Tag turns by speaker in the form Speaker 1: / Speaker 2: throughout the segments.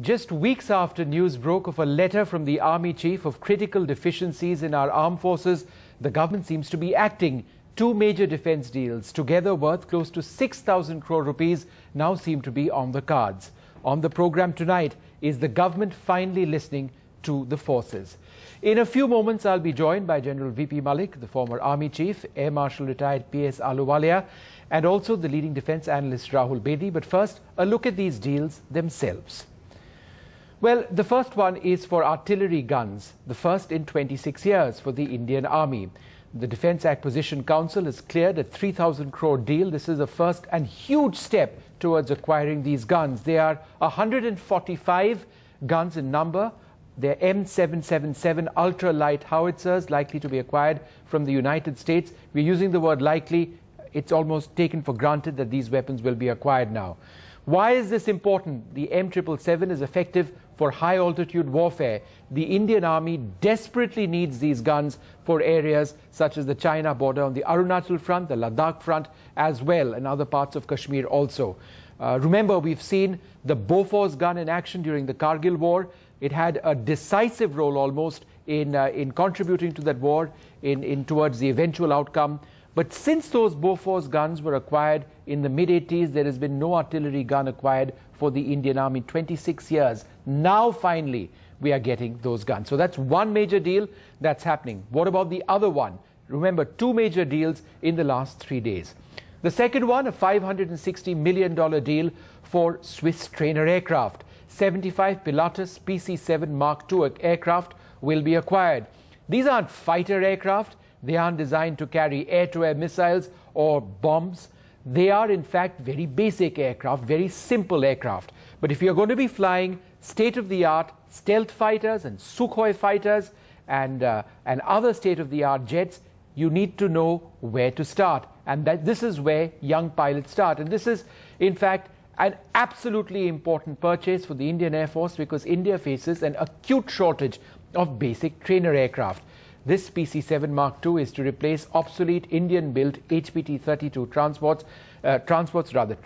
Speaker 1: Just weeks after news broke of a letter from the Army Chief of critical deficiencies in our armed forces, the government seems to be acting. Two major defence deals, together worth close to 6,000 crore rupees, now seem to be on the cards. On the programme tonight, is the government finally listening to the forces? In a few moments, I'll be joined by General V.P. Malik, the former Army Chief, Air Marshal retired P.S. Ahluwalia, and also the leading defence analyst Rahul Bedi. But first, a look at these deals themselves. Well, the first one is for artillery guns, the first in 26 years for the Indian Army. The Defence Acquisition Council has cleared a 3,000 crore deal. This is a first and huge step towards acquiring these guns. They are 145 guns in number. They're M777 ultra-light howitzers likely to be acquired from the United States. We're using the word likely. It's almost taken for granted that these weapons will be acquired now. Why is this important? The M777 is effective for high-altitude warfare. The Indian Army desperately needs these guns for areas such as the China border on the Arunachal front, the Ladakh front as well, and other parts of Kashmir also. Remember, we've seen the Bofors gun in action during the Kargil war. It had a decisive role almost in contributing to that war, towards the eventual outcome. But since those Bofors guns were acquired in the mid-80s, there has been no artillery gun acquired for the Indian Army. 26 years. Now, finally, we are getting those guns. So that's one major deal that's happening. What about the other one? Remember, two major deals in the last 3 days. The second one, a $560 million deal for Swiss trainer aircraft. 75 Pilatus PC-7 Mark II aircraft will be acquired. These aren't fighter aircraft. They aren't designed to carry air-to-air missiles or bombs. They are, in fact, very basic aircraft, very simple aircraft. But if you're going to be flying state-of-the-art stealth fighters and Sukhoi fighters and other state-of-the-art jets, you need to know where to start. And this is where young pilots start. And this is, in fact, an absolutely important purchase for the Indian Air Force because India faces an acute shortage of basic trainer aircraft. This PC-7 Mark II is to replace obsolete Indian-built HPT-32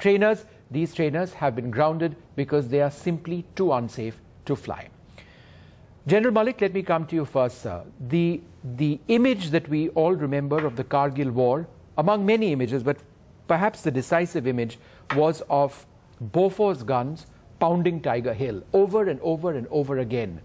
Speaker 1: trainers. These trainers have been grounded because they are simply too unsafe to fly. General Malik, let me come to you first, sir. The image that we all remember of the Kargil war, among many images, but perhaps the decisive image, was of Bofors guns pounding Tiger Hill over and over and over again.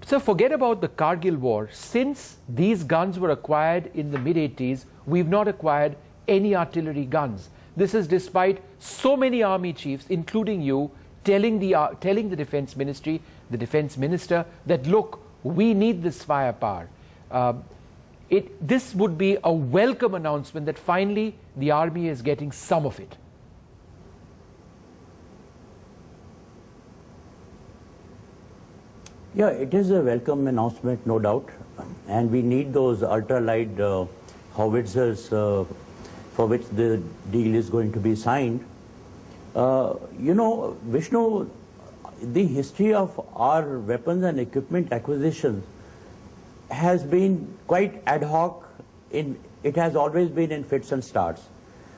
Speaker 1: So forget about the Kargil war. Since these guns were acquired in the mid-80s, we've not acquired any artillery guns. This is despite so many army chiefs, including you, telling the Defence Ministry, the Defence Minister, that look, we need this firepower. This would be a welcome announcement that finally the army is getting some of it.
Speaker 2: Yeah, it is a welcome announcement, no doubt, and we need those ultra-light howitzers for which the deal is going to be signed. You know, Vishnu, the history of our weapons and equipment acquisitions has been quite ad hoc. It has always been in fits and starts.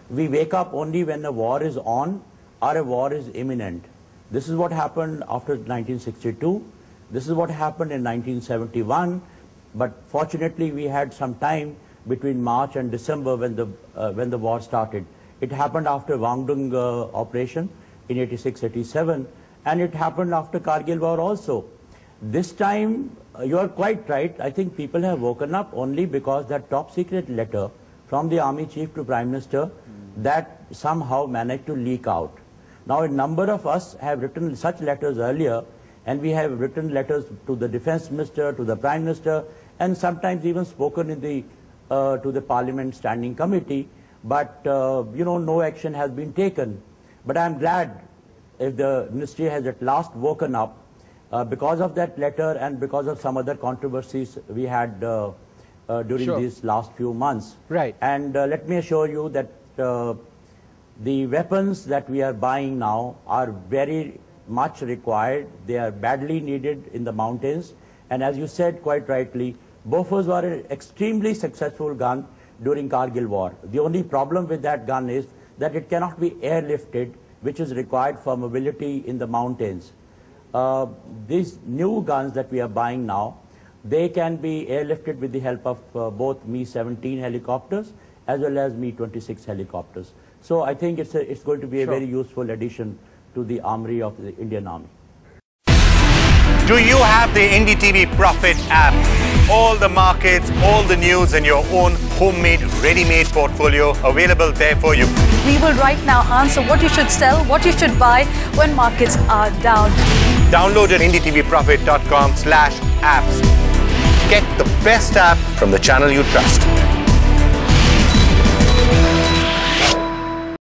Speaker 2: We wake up only when a war is on or a war is imminent. This is what happened after 1962. This is what happened in 1971, but fortunately we had some time between March and December when the war started. It happened after Wangdung operation in 86-87, and it happened after Kargil war also. This time, you are quite right. I think people have woken up only because that top secret letter from the Army Chief to Prime Minister that somehow managed to leak out. Now, a number of us have written such letters earlier, and we have written letters to the Defence Minister, to the Prime Minister, and sometimes even spoken in to the Parliament Standing Committee. But, you know, no action has been taken. But I'm glad if the Ministry has at last woken up because of that letter and because of some other controversies we had during these last few months.
Speaker 1: Right.
Speaker 2: And let me assure you that the weapons that we are buying now are very much required. They are badly needed in the mountains, and as you said quite rightly, Bofors were an extremely successful gun during Kargil war. The only problem with that gun is that it cannot be airlifted which is required for mobility in the mountains. These new guns that we are buying now, they can be airlifted with the help of both Mi-17 helicopters as well as Mi-26 helicopters. So I think it's going to be a very useful addition to the armory of the Indian Army.
Speaker 3: Do you have the NDTV Profit app? All the markets, all the news and your own homemade, ready-made portfolio available there for you.
Speaker 4: We will right now answer what you should sell, what you should buy when markets are down.
Speaker 3: Download at ndtvprofit.com/apps. Get the best app from the channel you trust.